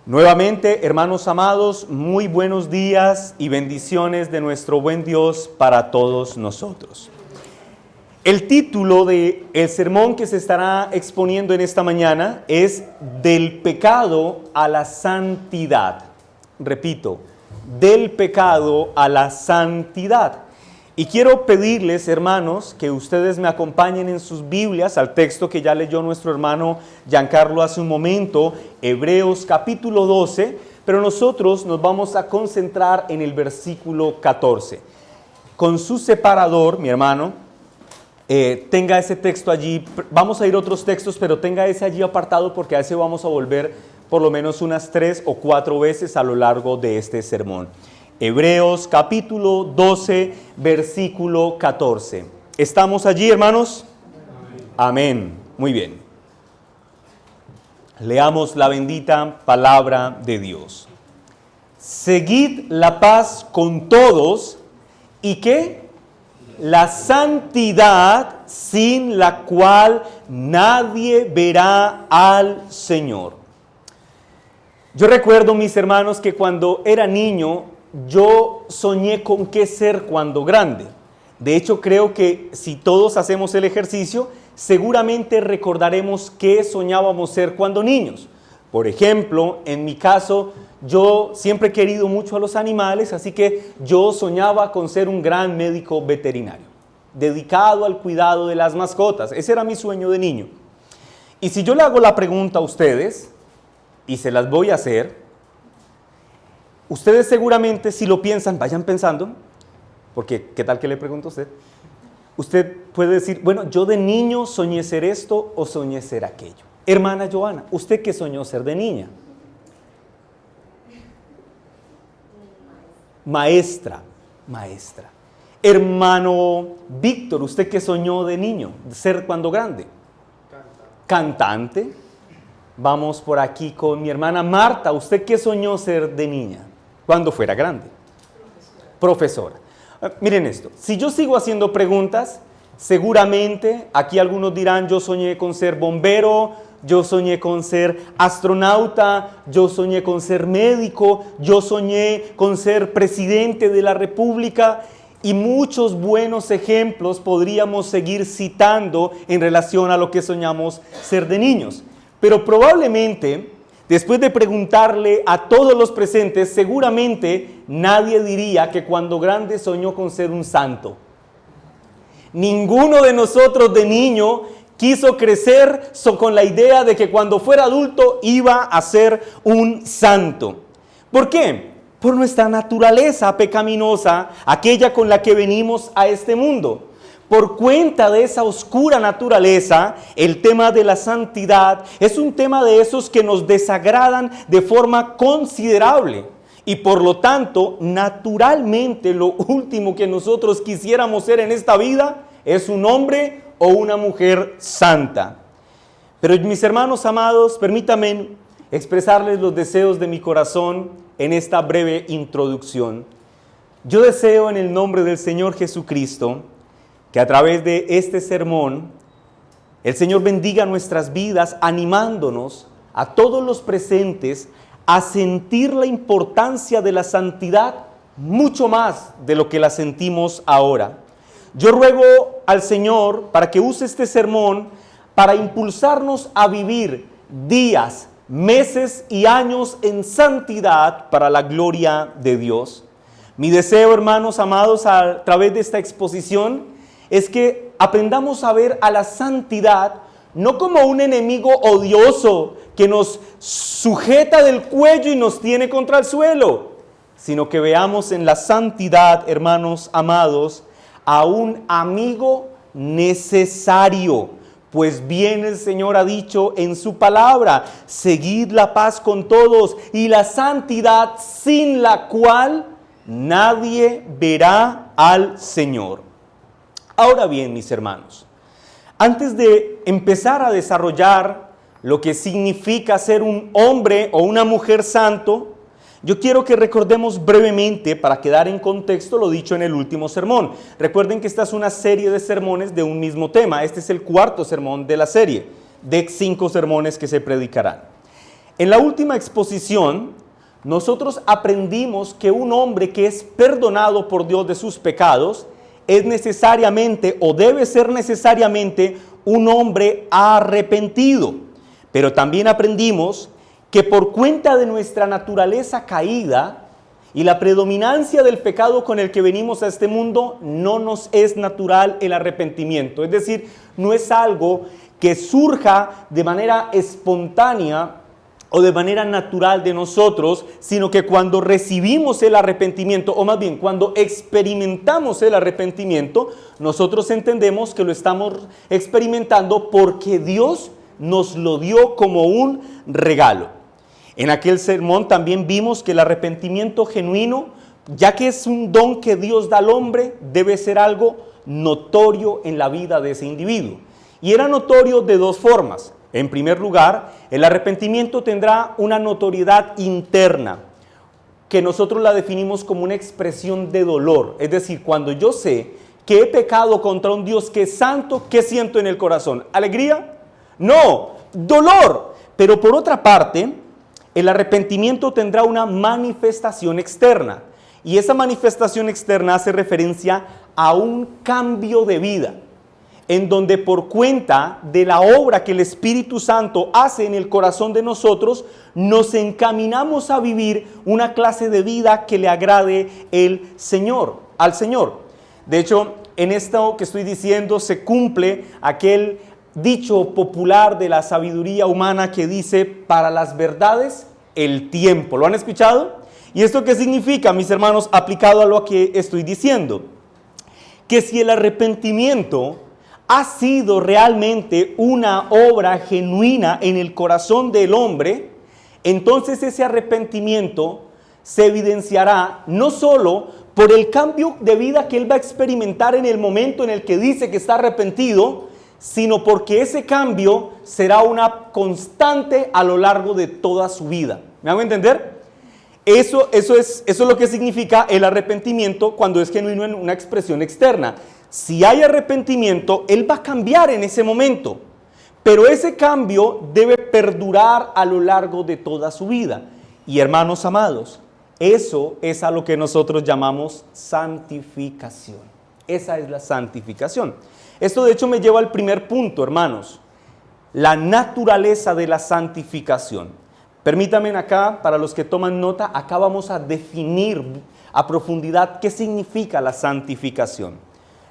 Nuevamente, hermanos amados, muy buenos días y bendiciones de nuestro buen Dios para todos nosotros. El título del sermón que se estará exponiendo en esta mañana es Del pecado a la santidad. Repito, del pecado a la santidad. Y quiero pedirles, hermanos, que ustedes me acompañen en sus Biblias al texto que ya leyó nuestro hermano Giancarlo hace un momento, Hebreos capítulo 12, pero nosotros nos vamos a concentrar en el versículo 14. Con su separador, mi hermano, tenga ese texto allí. Vamos a ir a otros textos, pero tenga ese allí apartado porque a ese vamos a volver por lo menos unas 3 o 4 veces a lo largo de este sermón. Hebreos capítulo 12, versículo 14. ¿Estamos allí, hermanos? Amén. Muy bien. Leamos la bendita palabra de Dios. Seguid la paz con todos y ¿qué? La santidad, sin la cual nadie verá al Señor. Yo recuerdo, mis hermanos, que cuando era niño, yo soñé con qué ser cuando grande. De hecho, creo que si todos hacemos el ejercicio, seguramente recordaremos qué soñábamos ser cuando niños. Por ejemplo, en mi caso, yo siempre he querido mucho a los animales, así que yo soñaba con ser un gran médico veterinario, dedicado al cuidado de las mascotas. Ese era mi sueño de niño. Y si yo le hago la pregunta a ustedes, y se las voy a hacer, ustedes seguramente, si lo piensan, vayan pensando, porque ¿qué tal que le pregunto a usted? Usted puede decir, bueno, yo de niño soñé ser esto o soñé ser aquello. Hermana Joana, ¿usted qué soñó ser de niña? Maestra. Hermano Víctor, ¿usted qué soñó de niño, ser cuando grande? Cantante. Vamos por aquí con mi hermana Marta, ¿usted qué soñó ser de niña? Cuando fuera grande. Profesora. Miren esto, si yo sigo haciendo preguntas, seguramente aquí algunos dirán, yo soñé con ser bombero, yo soñé con ser astronauta, yo soñé con ser médico, yo soñé con ser presidente de la República, y muchos buenos ejemplos podríamos seguir citando en relación a lo que soñamos ser de niños. Pero probablemente, después de preguntarle a todos los presentes, seguramente nadie diría que cuando grande soñó con ser un santo. Ninguno de nosotros de niño quiso crecer con la idea de que cuando fuera adulto iba a ser un santo. ¿Por qué? Por nuestra naturaleza pecaminosa, aquella con la que venimos a este mundo. Por cuenta de esa oscura naturaleza, el tema de la santidad es un tema de esos que nos desagradan de forma considerable. Y por lo tanto, naturalmente, lo último que nosotros quisiéramos ser en esta vida es un hombre o una mujer santa. Pero mis hermanos amados, permítanme expresarles los deseos de mi corazón en esta breve introducción. Yo deseo en el nombre del Señor Jesucristo que a través de este sermón el Señor bendiga nuestras vidas, animándonos a todos los presentes a sentir la importancia de la santidad mucho más de lo que la sentimos ahora. Yo ruego al Señor para que use este sermón para impulsarnos a vivir días, meses y años en santidad para la gloria de Dios. Mi deseo, hermanos amados, a través de esta exposición es que aprendamos a ver a la santidad no como un enemigo odioso que nos sujeta del cuello y nos tiene contra el suelo, sino que veamos en la santidad, hermanos amados, a un amigo necesario. Pues bien el Señor ha dicho en su palabra, seguid la paz con todos y la santidad sin la cual nadie verá al Señor. Ahora bien, mis hermanos, antes de empezar a desarrollar lo que significa ser un hombre o una mujer santo, yo quiero que recordemos brevemente, para quedar en contexto, lo dicho en el último sermón. Recuerden que esta es una serie de sermones de un mismo tema. Este es el 4º sermón de la serie, de 5 sermones que se predicarán. En la última exposición, nosotros aprendimos que un hombre que es perdonado por Dios de sus pecados es necesariamente o debe ser necesariamente un hombre arrepentido. Pero también aprendimos que por cuenta de nuestra naturaleza caída y la predominancia del pecado con el que venimos a este mundo, no nos es natural el arrepentimiento. Es decir, no es algo que surja de manera espontánea o de manera natural de nosotros, sino que cuando recibimos el arrepentimiento, o más bien cuando experimentamos el arrepentimiento, nosotros entendemos que lo estamos experimentando porque Dios nos lo dio como un regalo. En aquel sermón también vimos que el arrepentimiento genuino, ya que es un don que Dios da al hombre, debe ser algo notorio en la vida de ese individuo. Y era notorio de dos formas. En primer lugar, el arrepentimiento tendrá una notoriedad interna, que nosotros la definimos como una expresión de dolor. Es decir, cuando yo sé que he pecado contra un Dios que es santo, ¿qué siento en el corazón? ¿Alegría? No, dolor. Pero por otra parte, el arrepentimiento tendrá una manifestación externa. Y esa manifestación externa hace referencia a un cambio de vida, en donde por cuenta de la obra que el Espíritu Santo hace en el corazón de nosotros, nos encaminamos a vivir una clase de vida que le agrade al Señor. De hecho, en esto que estoy diciendo se cumple aquel dicho popular de la sabiduría humana que dice: para las verdades, el tiempo. ¿Lo han escuchado? ¿Y esto qué significa, mis hermanos, aplicado a lo que estoy diciendo? Que si el arrepentimiento ha sido realmente una obra genuina en el corazón del hombre, entonces ese arrepentimiento se evidenciará no solo por el cambio de vida que él va a experimentar en el momento en el que dice que está arrepentido, sino porque ese cambio será una constante a lo largo de toda su vida. ¿Me hago entender? Eso es lo que significa el arrepentimiento cuando es genuino en una expresión externa. Si hay arrepentimiento, él va a cambiar en ese momento, pero ese cambio debe perdurar a lo largo de toda su vida. Y hermanos amados, eso es a lo que nosotros llamamos santificación. Esa es la santificación. Esto de hecho me lleva al primer punto, hermanos, la naturaleza de la santificación. Permítanme acá, para los que toman nota, acá vamos a definir a profundidad qué significa la santificación.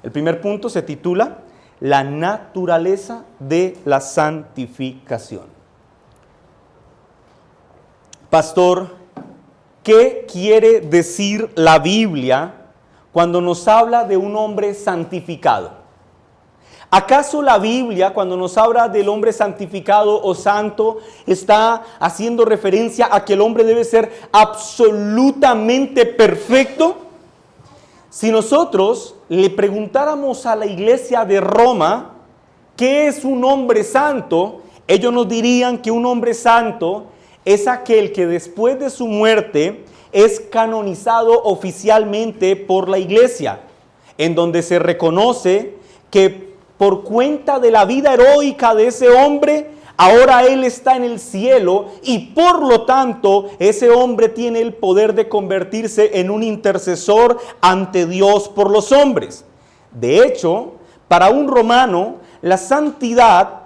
El primer punto se titula la naturaleza de la santificación. Pastor, ¿qué quiere decir la Biblia cuando nos habla de un hombre santificado? ¿Acaso la Biblia, cuando nos habla del hombre santificado o santo, está haciendo referencia a que el hombre debe ser absolutamente perfecto? Si nosotros le preguntáramos a la iglesia de Roma qué es un hombre santo, ellos nos dirían que un hombre santo es aquel que después de su muerte es canonizado oficialmente por la iglesia, en donde se reconoce que por cuenta de la vida heroica de ese hombre, ahora él está en el cielo y por lo tanto ese hombre tiene el poder de convertirse en un intercesor ante Dios por los hombres. De hecho, para un romano, la santidad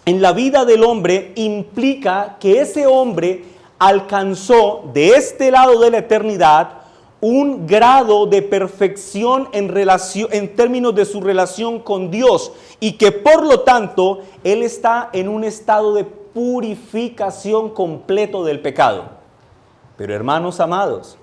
en la vida del hombre implica que ese hombre alcanzó de este lado de la eternidad un grado de perfección en términos de su relación con Dios y que por lo tanto él está en un estado de purificación completo del pecado. Pero hermanos amados,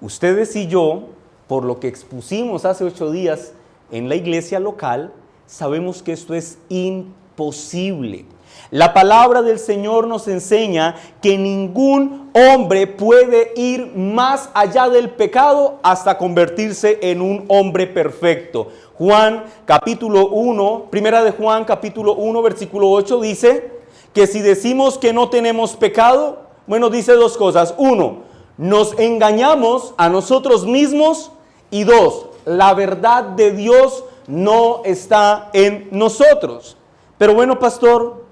ustedes y yo, por lo que expusimos hace 8 días en la iglesia local, sabemos que esto es imposible. La palabra del Señor nos enseña que ningún hombre puede ir más allá del pecado hasta convertirse en un hombre perfecto. Juan capítulo 1, primera de Juan capítulo 1 versículo 8 dice que si decimos que no tenemos pecado, bueno, dice 2 cosas. 1, nos engañamos a nosotros mismos y 2, la verdad de Dios no está en nosotros. Pero bueno, pastor,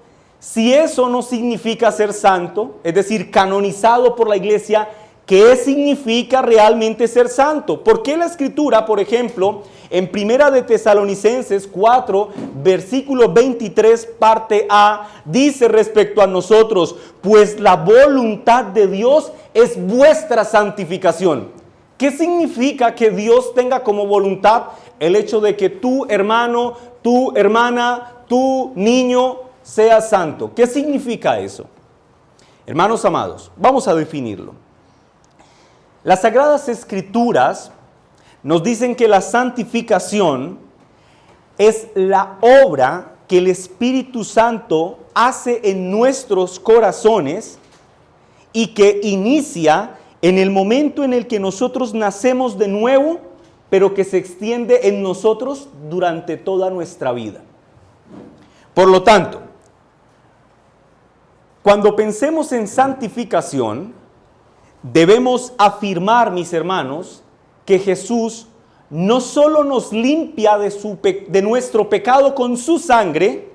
Si eso no significa ser santo, es decir, canonizado por la iglesia, ¿qué significa realmente ser santo? ¿Por qué la Escritura, por ejemplo, en Primera de Tesalonicenses 4, versículo 23, parte A, dice respecto a nosotros, pues la voluntad de Dios es vuestra santificación? ¿Qué significa que Dios tenga como voluntad el hecho de que tu hermano, tu hermana, tu niño sea santo? ¿Qué significa eso? Hermanos amados, vamos a definirlo. Las Sagradas Escrituras nos dicen que la santificación es la obra que el Espíritu Santo hace en nuestros corazones y que inicia en el momento en el que nosotros nacemos de nuevo, pero que se extiende en nosotros durante toda nuestra vida. Por lo tanto, cuando pensemos en santificación, debemos afirmar, mis hermanos, que Jesús no solo nos limpia de nuestro pecado con su sangre,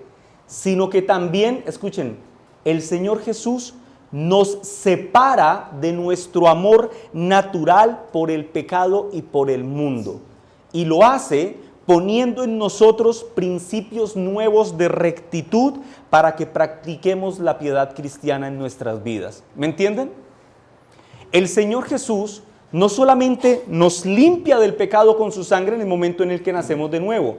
sino que también, escuchen, el Señor Jesús nos separa de nuestro amor natural por el pecado y por el mundo. Y lo hace poniendo en nosotros principios nuevos de rectitud para que practiquemos la piedad cristiana en nuestras vidas. ¿Me entienden? El Señor Jesús no solamente nos limpia del pecado con su sangre en el momento en el que nacemos de nuevo,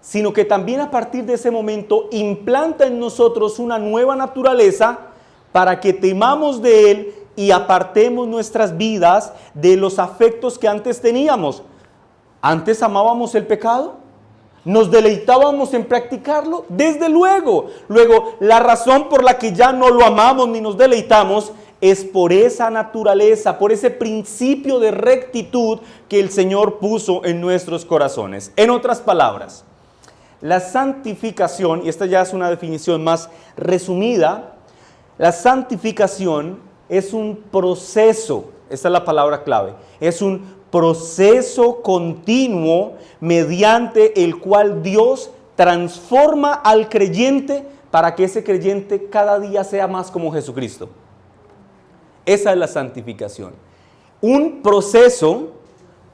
sino que también a partir de ese momento implanta en nosotros una nueva naturaleza para que temamos de Él y apartemos nuestras vidas de los afectos que antes teníamos. ¿Antes amábamos el pecado? ¿Nos deleitábamos en practicarlo? Desde luego. Luego, la razón por la que ya no lo amamos ni nos deleitamos es por esa naturaleza, por ese principio de rectitud que el Señor puso en nuestros corazones. En otras palabras, la santificación, y esta ya es una definición más resumida, la santificación es un proceso, esta es la palabra clave, es un proceso continuo mediante el cual Dios transforma al creyente para que ese creyente cada día sea más como Jesucristo. Esa es la santificación. Un proceso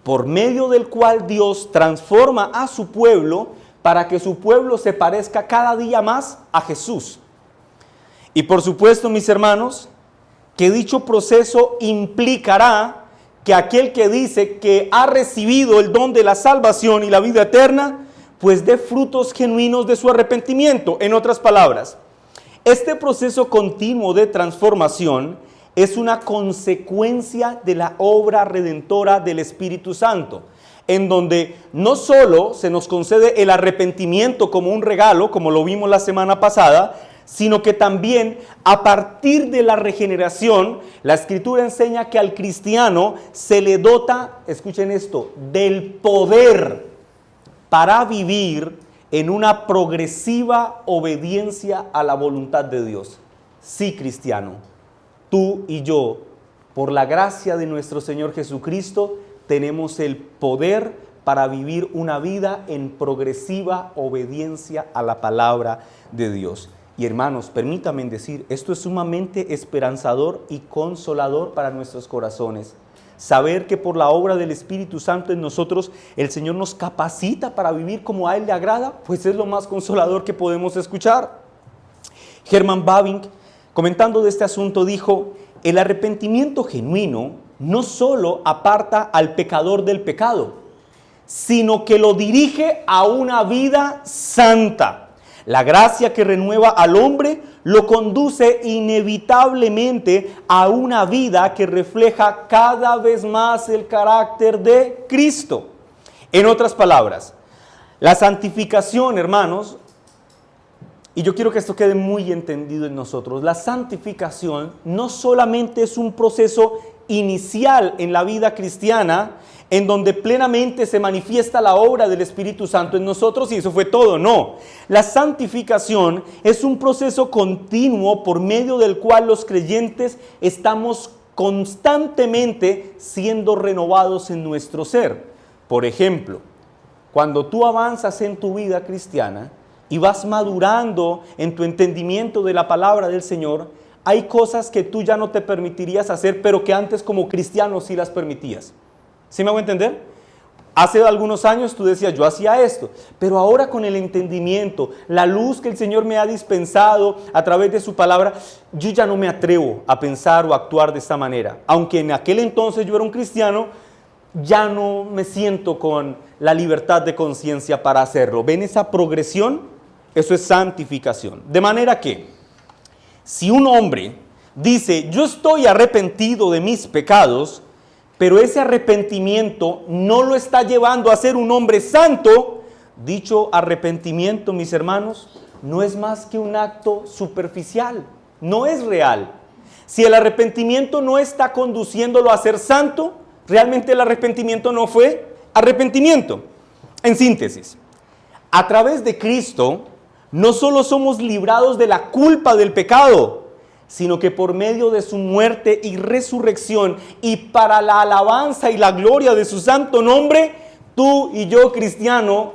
por medio del cual Dios transforma a su pueblo para que su pueblo se parezca cada día más a Jesús. Y por supuesto, mis hermanos, que dicho proceso implicará que aquel que dice que ha recibido el don de la salvación y la vida eterna, pues dé frutos genuinos de su arrepentimiento. En otras palabras, este proceso continuo de transformación es una consecuencia de la obra redentora del Espíritu Santo, en donde no solo se nos concede el arrepentimiento como un regalo, como lo vimos la semana pasada, sino que también a partir de la regeneración, la Escritura enseña que al cristiano se le dota, escuchen esto, del poder para vivir en una progresiva obediencia a la voluntad de Dios. Sí, cristiano, tú y yo, por la gracia de nuestro Señor Jesucristo, tenemos el poder para vivir una vida en progresiva obediencia a la palabra de Dios. Y hermanos, permítanme decir, esto es sumamente esperanzador y consolador para nuestros corazones. Saber que por la obra del Espíritu Santo en nosotros, el Señor nos capacita para vivir como a Él le agrada, pues es lo más consolador que podemos escuchar. Herman Bavinck, comentando de este asunto, dijo, el arrepentimiento genuino no solo aparta al pecador del pecado, sino que lo dirige a una vida santa. La gracia que renueva al hombre lo conduce inevitablemente a una vida que refleja cada vez más el carácter de Cristo. En otras palabras, la santificación, hermanos, y yo quiero que esto quede muy entendido en nosotros, la santificación no solamente es un proceso inicial en la vida cristiana, en donde plenamente se manifiesta la obra del Espíritu Santo en nosotros y eso fue todo. No, la santificación es un proceso continuo por medio del cual los creyentes estamos constantemente siendo renovados en nuestro ser. Por ejemplo, cuando tú avanzas en tu vida cristiana, y vas madurando en tu entendimiento de la palabra del Señor, hay cosas que tú ya no te permitirías hacer, pero que antes como cristiano sí las permitías. ¿Sí me hago entender? Hace algunos años tú decías, yo hacía esto, pero ahora con el entendimiento, la luz que el Señor me ha dispensado a través de su palabra, yo ya no me atrevo a pensar o actuar de esta manera. Aunque en aquel entonces yo era un cristiano, ya no me siento con la libertad de conciencia para hacerlo. ¿Ven esa progresión? Eso es santificación. De manera que, si un hombre dice, yo estoy arrepentido de mis pecados, pero ese arrepentimiento no lo está llevando a ser un hombre santo, dicho arrepentimiento, mis hermanos, no es más que un acto superficial, no es real. Si el arrepentimiento no está conduciéndolo a ser santo, realmente el arrepentimiento no fue arrepentimiento. En síntesis, a través de Cristo, no solo somos librados de la culpa del pecado, sino que por medio de su muerte y resurrección y para la alabanza y la gloria de su santo nombre, tú y yo, cristiano,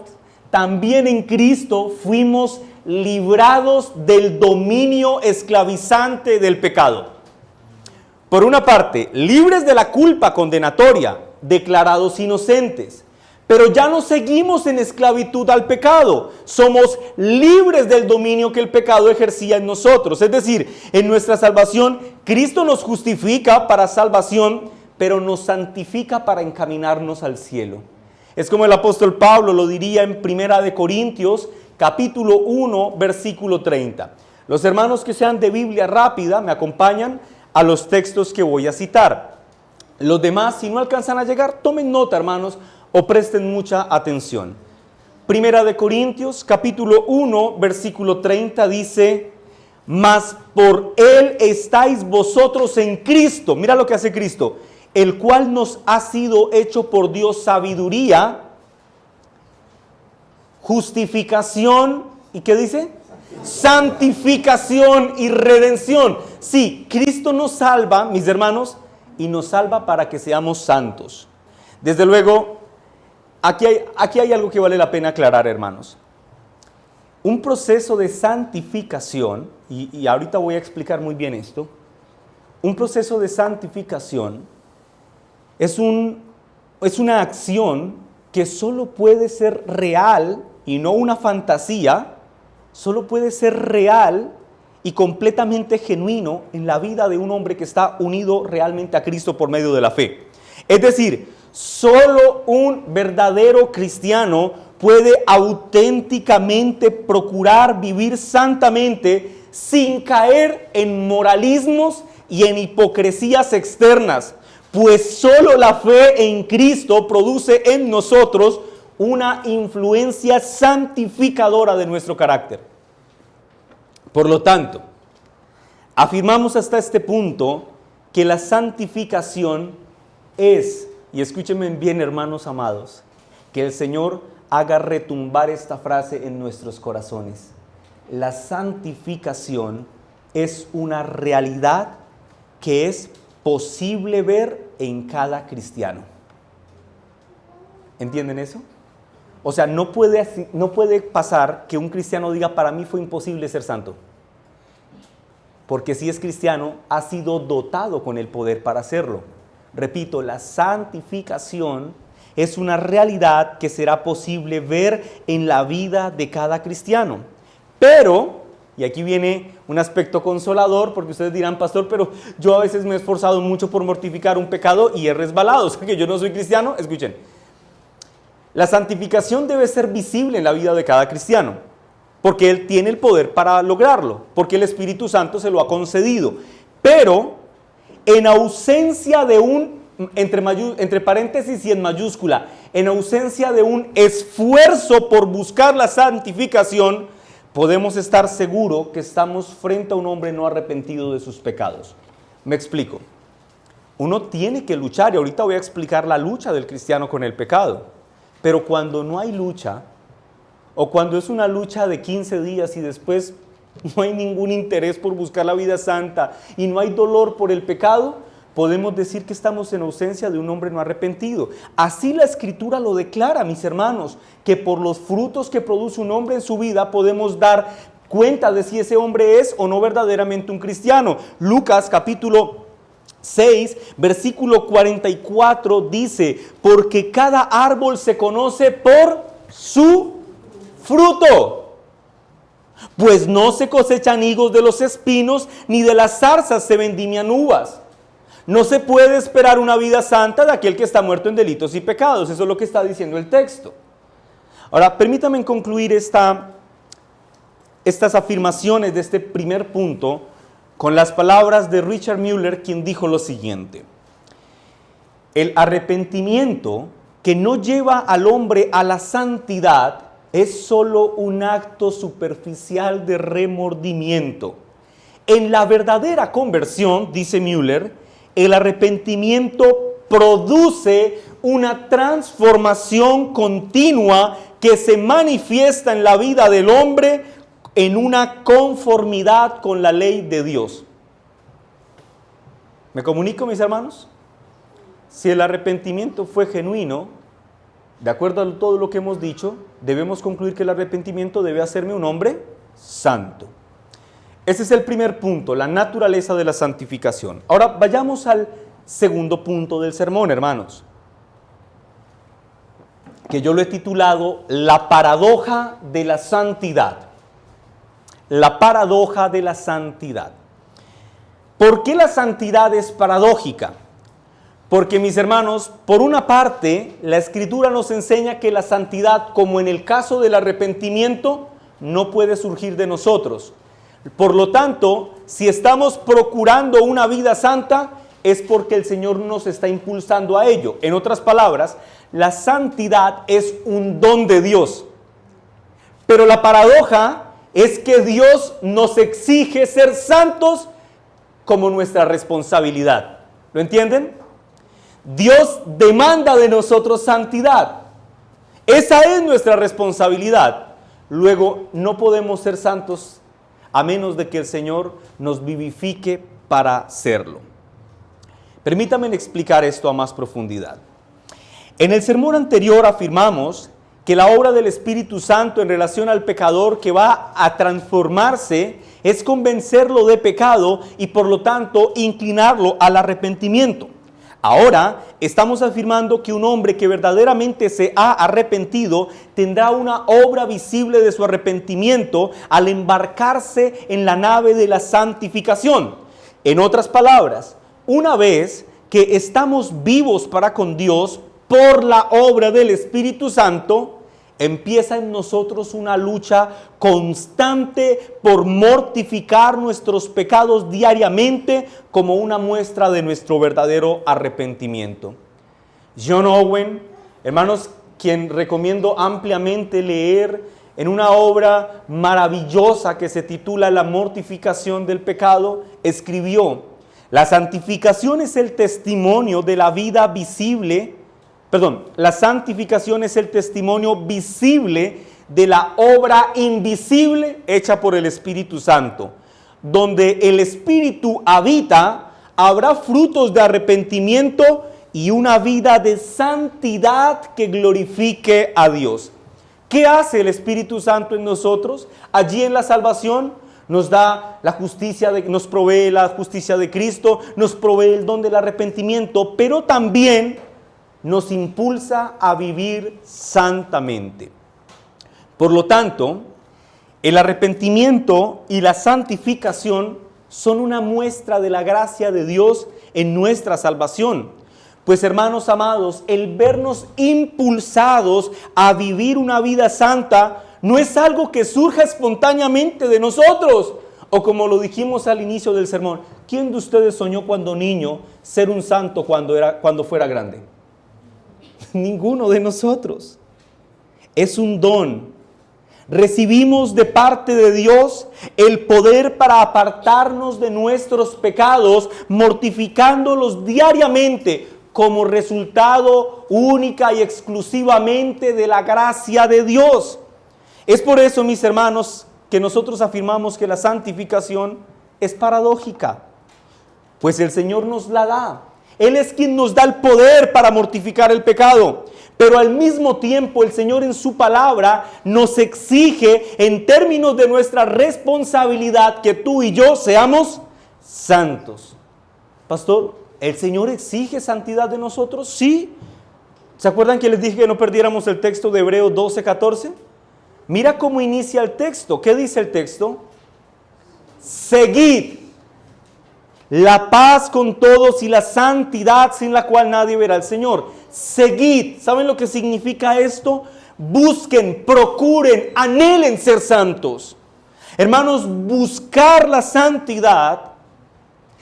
también en Cristo fuimos librados del dominio esclavizante del pecado. Por una parte, libres de la culpa condenatoria, declarados inocentes. Pero ya no seguimos en esclavitud al pecado. Somos libres del dominio que el pecado ejercía en nosotros. Es decir, en nuestra salvación, Cristo nos justifica para salvación, pero nos santifica para encaminarnos al cielo. Es como el apóstol Pablo lo diría en 1 Corintios, capítulo 1, versículo 30. Los hermanos que sean de Biblia rápida me acompañan a los textos que voy a citar. Los demás, si no alcanzan a llegar, tomen nota, hermanos, o presten mucha atención. 1 Corintios, capítulo 1, versículo 30 dice, mas por Él estáis vosotros en Cristo. Mira lo que hace Cristo, el cual nos ha sido hecho por Dios sabiduría, justificación, ¿y qué dice? Santificación y redención. Sí, Cristo nos salva, mis hermanos, y nos salva para que seamos santos. Desde luego, aquí hay algo que vale la pena aclarar, hermanos. Un proceso de santificación, y ahorita voy a explicar muy bien esto, un proceso de santificación es una acción que solo puede ser real y no una fantasía, solo puede ser real y completamente genuino en la vida de un hombre que está unido realmente a Cristo por medio de la fe. Es decir, solo un verdadero cristiano puede auténticamente procurar vivir santamente sin caer en moralismos y en hipocresías externas, pues solo la fe en Cristo produce en nosotros una influencia santificadora de nuestro carácter. Por lo tanto, afirmamos hasta este punto que la santificación es, y escúchenme bien, hermanos amados, que el Señor haga retumbar esta frase en nuestros corazones. La santificación es una realidad que es posible ver en cada cristiano. ¿Entienden eso? O sea, no puede pasar que un cristiano diga, para mí fue imposible ser santo. Porque si es cristiano, ha sido dotado con el poder para hacerlo. Repito, la santificación es una realidad que será posible ver en la vida de cada cristiano. Pero, y aquí viene un aspecto consolador, porque ustedes dirán, pastor, pero yo a veces me he esforzado mucho por mortificar un pecado y he resbalado, o sea que yo no soy cristiano. Escuchen, la santificación debe ser visible en la vida de cada cristiano, porque él tiene el poder para lograrlo, porque el Espíritu Santo se lo ha concedido. Pero, en ausencia de un, entre paréntesis y en mayúscula, en ausencia de un esfuerzo por buscar la santificación, podemos estar seguros que estamos frente a un hombre no arrepentido de sus pecados. Me explico. Uno tiene que luchar, y ahorita voy a explicar la lucha del cristiano con el pecado. Pero cuando no hay lucha, o cuando es una lucha de 15 días y después no hay ningún interés por buscar la vida santa y no hay dolor por el pecado, podemos decir que estamos en ausencia de un hombre no arrepentido. Así la Escritura lo declara, mis hermanos, que por los frutos que produce un hombre en su vida podemos dar cuenta de si ese hombre es o no verdaderamente un cristiano. Lucas capítulo 6, versículo 44 dice: porque cada árbol se conoce por su fruto. Pues no se cosechan higos de los espinos, ni de las zarzas se vendimian uvas. No se puede esperar una vida santa de aquel que está muerto en delitos y pecados. Eso es lo que está diciendo el texto. Ahora, permítanme concluir estas afirmaciones de este primer punto con las palabras de Richard Mueller, quien dijo lo siguiente: el arrepentimiento que no lleva al hombre a la santidad es solo un acto superficial de remordimiento. En la verdadera conversión, dice Mueller, el arrepentimiento produce una transformación continua que se manifiesta en la vida del hombre en una conformidad con la ley de Dios. ¿Me comunico, mis hermanos? Si el arrepentimiento fue genuino, de acuerdo a todo lo que hemos dicho, debemos concluir que el arrepentimiento debe hacerme un hombre santo. Ese es el primer punto, la naturaleza de la santificación. Ahora vayamos al segundo punto del sermón, hermanos, que yo lo he titulado La paradoja de la santidad. La paradoja de la santidad. ¿Por qué la santidad es paradójica? Porque, mis hermanos, por una parte, la Escritura nos enseña que la santidad, como en el caso del arrepentimiento, no puede surgir de nosotros. Por lo tanto, si estamos procurando una vida santa, es porque el Señor nos está impulsando a ello. En otras palabras, la santidad es un don de Dios. Pero la paradoja es que Dios nos exige ser santos como nuestra responsabilidad. ¿Lo entienden? Dios demanda de nosotros santidad. Esa es nuestra responsabilidad. Luego, no podemos ser santos a menos de que el Señor nos vivifique para serlo. Permítanme explicar esto a más profundidad. En el sermón anterior afirmamos que la obra del Espíritu Santo en relación al pecador que va a transformarse es convencerlo de pecado y por lo tanto inclinarlo al arrepentimiento. Ahora estamos afirmando que un hombre que verdaderamente se ha arrepentido tendrá una obra visible de su arrepentimiento al embarcarse en la nave de la santificación. En otras palabras, una vez que estamos vivos para con Dios por la obra del Espíritu Santo, empieza en nosotros una lucha constante por mortificar nuestros pecados diariamente como una muestra de nuestro verdadero arrepentimiento. John Owen, hermanos, quien recomiendo ampliamente leer en una obra maravillosa que se titula La mortificación del pecado, escribió: la santificación es el testimonio de la vida visible. La santificación es el testimonio visible de la obra invisible hecha por el Espíritu Santo. Donde el Espíritu habita, habrá frutos de arrepentimiento y una vida de santidad que glorifique a Dios. ¿Qué hace el Espíritu Santo en nosotros? Allí en la salvación nos da la justicia, nos provee la justicia de Cristo, nos provee el don del arrepentimiento, pero también nos impulsa a vivir santamente. Por lo tanto, el arrepentimiento y la santificación son una muestra de la gracia de Dios en nuestra salvación. Pues, hermanos amados, el vernos impulsados a vivir una vida santa no es algo que surja espontáneamente de nosotros. O como lo dijimos al inicio del sermón, ¿quién de ustedes soñó cuando niño ser un santo cuando fuera grande? Ninguno de nosotros. Es un don. Recibimos de parte de Dios el poder para apartarnos de nuestros pecados, mortificándolos diariamente como resultado única y exclusivamente de la gracia de Dios. Es por eso, mis hermanos, que nosotros afirmamos que la santificación es paradójica. Pues el Señor nos la da. Él es quien nos da el poder para mortificar el pecado. Pero al mismo tiempo el Señor en su palabra nos exige en términos de nuestra responsabilidad que tú y yo seamos santos. Pastor, ¿el Señor exige santidad de nosotros? Sí. ¿Se acuerdan que les dije que no perdiéramos el texto de Hebreos 12:14? Mira cómo inicia el texto. ¿Qué dice el texto? Seguid la paz con todos y la santidad sin la cual nadie verá al Señor. Seguid. ¿Saben lo que significa esto? Busquen, procuren, anhelen ser santos. Hermanos, buscar la santidad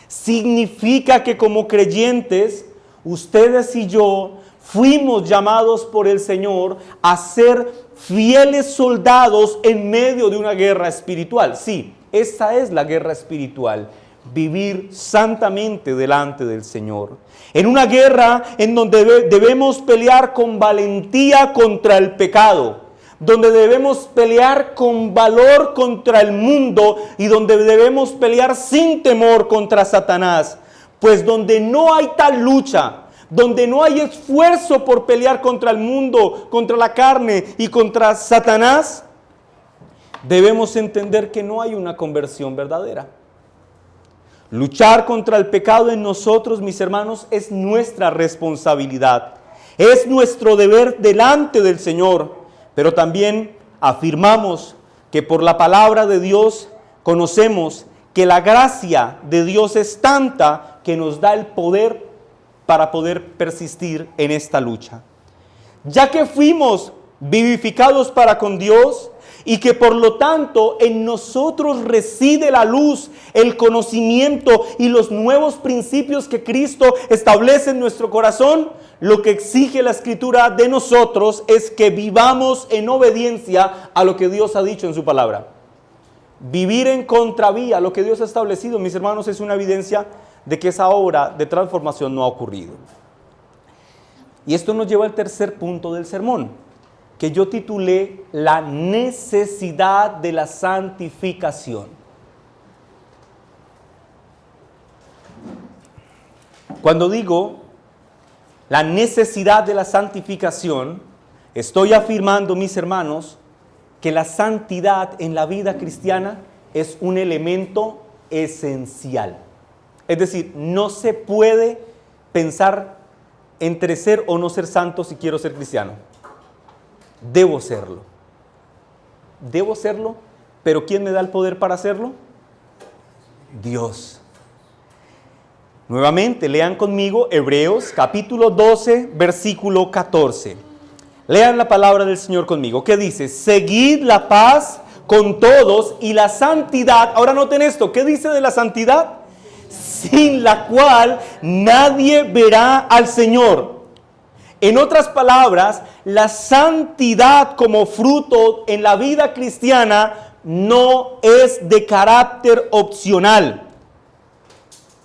significa que como creyentes, ustedes y yo fuimos llamados por el Señor a ser fieles soldados en medio de una guerra espiritual. Sí, esta es la guerra espiritual. Vivir santamente delante del Señor. En una guerra en donde debemos pelear con valentía contra el pecado, donde debemos pelear con valor contra el mundo y donde debemos pelear sin temor contra Satanás. Pues donde no hay tal lucha, donde no hay esfuerzo por pelear contra el mundo, contra la carne y contra Satanás, debemos entender que no hay una conversión verdadera. Luchar contra el pecado en nosotros, mis hermanos, es nuestra responsabilidad. Es nuestro deber delante del Señor. Pero también afirmamos que por la palabra de Dios conocemos que la gracia de Dios es tanta que nos da el poder para poder persistir en esta lucha. Ya que fuimos vivificados para con Dios, y que por lo tanto en nosotros reside la luz, el conocimiento y los nuevos principios que Cristo establece en nuestro corazón, lo que exige la Escritura de nosotros es que vivamos en obediencia a lo que Dios ha dicho en su palabra. Vivir en contravía, lo que Dios ha establecido, mis hermanos, es una evidencia de que esa obra de transformación no ha ocurrido. Y esto nos lleva al tercer punto del sermón, que yo titulé la necesidad de la santificación. Cuando digo la necesidad de la santificación, estoy afirmando, mis hermanos, que la santidad en la vida cristiana es un elemento esencial. Es decir, no se puede pensar entre ser o no ser santo si quiero ser cristiano. Debo serlo. Debo serlo, pero ¿quién me da el poder para hacerlo? Dios. Nuevamente, lean conmigo Hebreos capítulo 12, versículo 14. Lean la palabra del Señor conmigo. ¿Qué dice? Seguid la paz con todos y la santidad. Ahora noten esto. ¿Qué dice de la santidad? Sin la cual nadie verá al Señor. En otras palabras, la santidad como fruto en la vida cristiana no es de carácter opcional.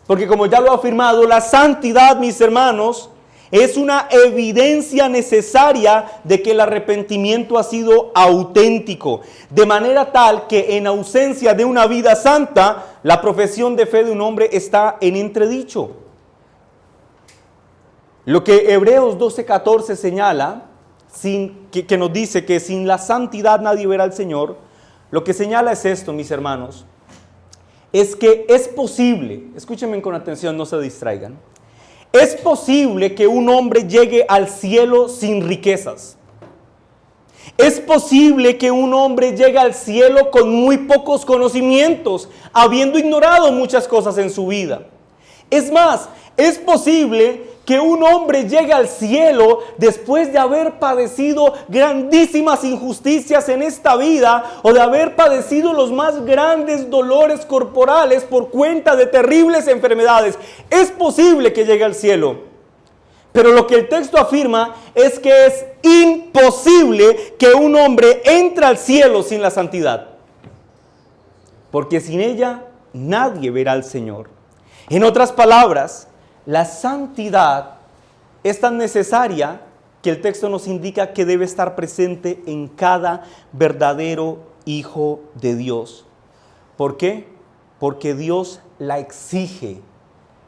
Porque como ya lo he afirmado, la santidad, mis hermanos, es una evidencia necesaria de que el arrepentimiento ha sido auténtico. De manera tal que en ausencia de una vida santa, la profesión de fe de un hombre está en entredicho. Lo que Hebreos 12:14 señala, que nos dice que sin la santidad nadie verá al Señor, lo que señala es esto, mis hermanos, es que es posible, escúchenme con atención, no se distraigan, es posible que un hombre llegue al cielo sin riquezas. Es posible que un hombre llegue al cielo con muy pocos conocimientos, habiendo ignorado muchas cosas en su vida. Es más, es posible que un hombre llegue al cielo después de haber padecido grandísimas injusticias en esta vida o de haber padecido los más grandes dolores corporales por cuenta de terribles enfermedades. Es posible que llegue al cielo. Pero lo que el texto afirma es que es imposible que un hombre entre al cielo sin la santidad. Porque sin ella nadie verá al Señor. En otras palabras, la santidad es tan necesaria que el texto nos indica que debe estar presente en cada verdadero hijo de Dios. ¿Por qué? Porque Dios la exige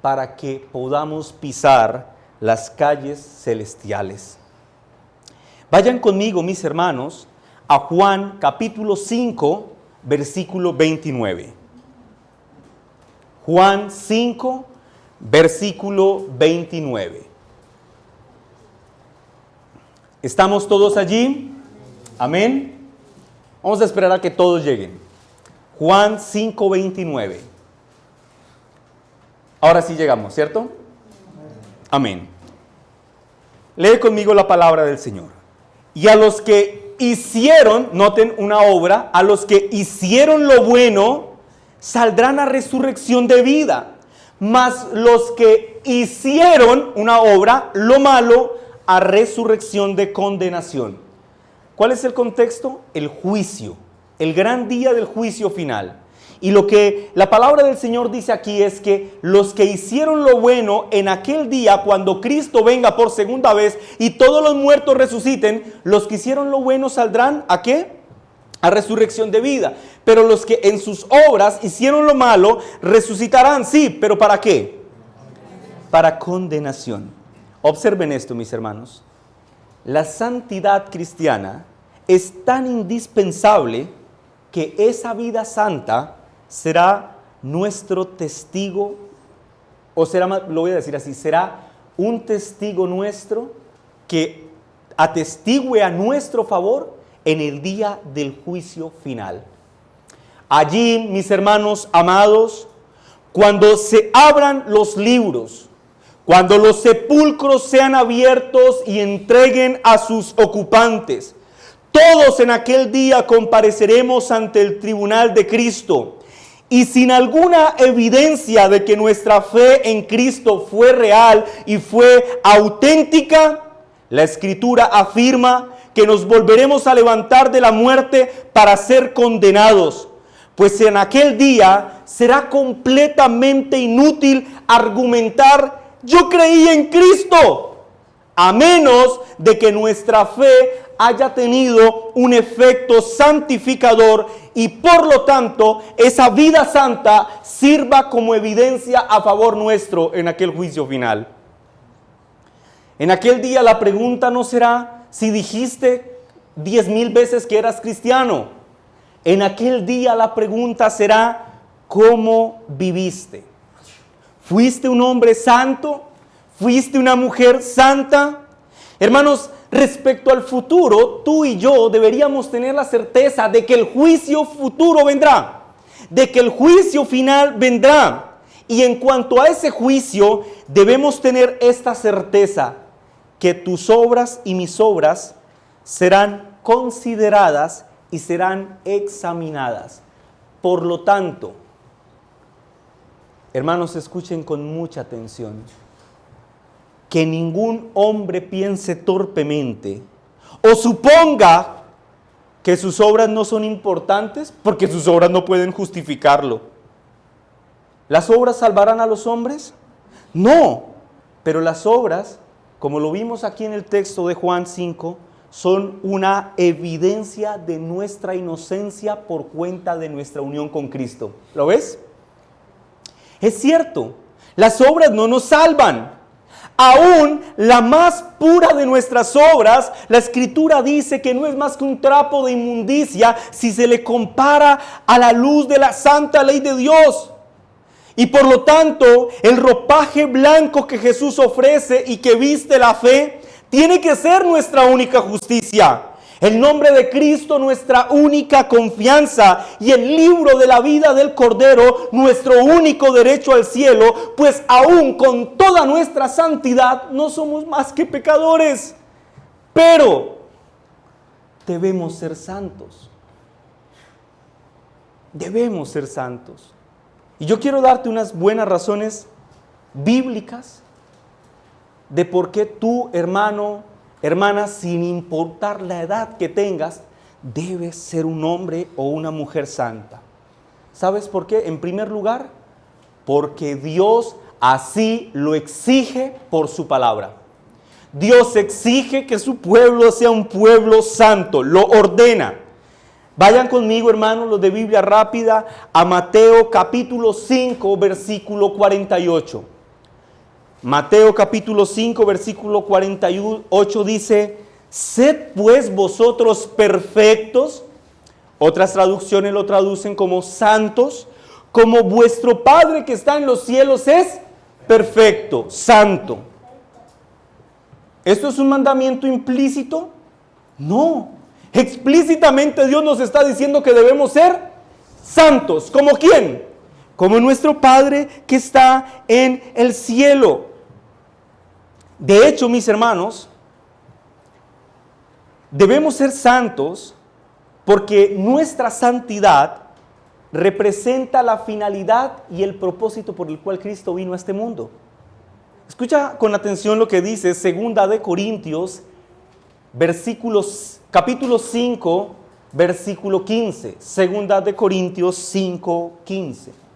para que podamos pisar las calles celestiales. Vayan conmigo, mis hermanos, a Juan capítulo 5, versículo 29. Juan 5, versículo 29. ¿Estamos todos allí? Amén. Vamos a esperar a que todos lleguen. Juan 5, 29. Ahora sí llegamos, ¿cierto? Amén. Lee conmigo la palabra del Señor. Y a los que hicieron, noten una obra, a los que hicieron lo bueno, saldrán a resurrección de vida. Mas los que hicieron una obra, lo malo, a resurrección de condenación. ¿Cuál es el contexto? El juicio, el gran día del juicio final. Y lo que la palabra del Señor dice aquí es que los que hicieron lo bueno en aquel día, cuando Cristo venga por segunda vez y todos los muertos resuciten, los que hicieron lo bueno saldrán ¿a qué? A resurrección de vida. Pero los que en sus obras hicieron lo malo, resucitarán, sí, pero ¿para qué? Para condenación. Observen esto, mis hermanos. La santidad cristiana es tan indispensable que esa vida santa será nuestro testigo, o será, lo voy a decir así, será un testigo nuestro que atestigue a nuestro favor en el día del juicio final. Allí, mis hermanos amados, cuando se abran los libros, cuando los sepulcros sean abiertos y entreguen a sus ocupantes, todos en aquel día compareceremos ante el tribunal de Cristo. Y sin alguna evidencia de que nuestra fe en Cristo fue real y fue auténtica, la Escritura afirma que nos volveremos a levantar de la muerte para ser condenados. Pues en aquel día será completamente inútil argumentar: yo creí en Cristo, a menos de que nuestra fe haya tenido un efecto santificador y por lo tanto esa vida santa sirva como evidencia a favor nuestro en aquel juicio final. En aquel día la pregunta no será si dijiste 10,000 veces que eras cristiano. En aquel día la pregunta será: ¿cómo viviste? ¿Fuiste un hombre santo? ¿Fuiste una mujer santa? Hermanos, respecto al futuro, tú y yo deberíamos tener la certeza de que el juicio futuro vendrá, de que el juicio final vendrá. Y en cuanto a ese juicio, debemos tener esta certeza, que tus obras y mis obras serán consideradas y serán examinadas. Por lo tanto, hermanos, escuchen con mucha atención. Que ningún hombre piense torpemente o suponga que sus obras no son importantes, porque sus obras no pueden justificarlo. ¿Las obras salvarán a los hombres? No, pero las obras, como lo vimos aquí en el texto de Juan 5, son una evidencia de nuestra inocencia por cuenta de nuestra unión con Cristo. ¿Lo ves? Es cierto, las obras no nos salvan. Aún la más pura de nuestras obras, la Escritura dice que no es más que un trapo de inmundicia si se le compara a la luz de la santa ley de Dios. Y por lo tanto, el ropaje blanco que Jesús ofrece y que viste la fe, tiene que ser nuestra única justicia. El nombre de Cristo, nuestra única confianza, y el libro de la vida del Cordero, nuestro único derecho al cielo, pues aún con toda nuestra santidad no somos más que pecadores. Pero debemos ser santos. Debemos ser santos. Y yo quiero darte unas buenas razones bíblicas de por qué tú, hermano, hermana, sin importar la edad que tengas, debes ser un hombre o una mujer santa. ¿Sabes por qué? En primer lugar, porque Dios así lo exige por su palabra. Dios exige que su pueblo sea un pueblo santo, lo ordena. Vayan conmigo, hermanos, los de Biblia rápida, a Mateo capítulo 5, versículo 48. Mateo capítulo 5, versículo 48 dice, sed pues vosotros perfectos. Otras traducciones lo traducen como santos, como vuestro Padre que está en los cielos es perfecto, santo. ¿Esto es un mandamiento implícito? No. Explícitamente Dios nos está diciendo que debemos ser santos. ¿Como quién? Como nuestro Padre que está en el cielo. De hecho, mis hermanos, debemos ser santos porque nuestra santidad representa la finalidad y el propósito por el cual Cristo vino a este mundo. Escucha con atención lo que dice 2 de Corintios, capítulo 5, versículo 15. 2 de Corintios 5, 15.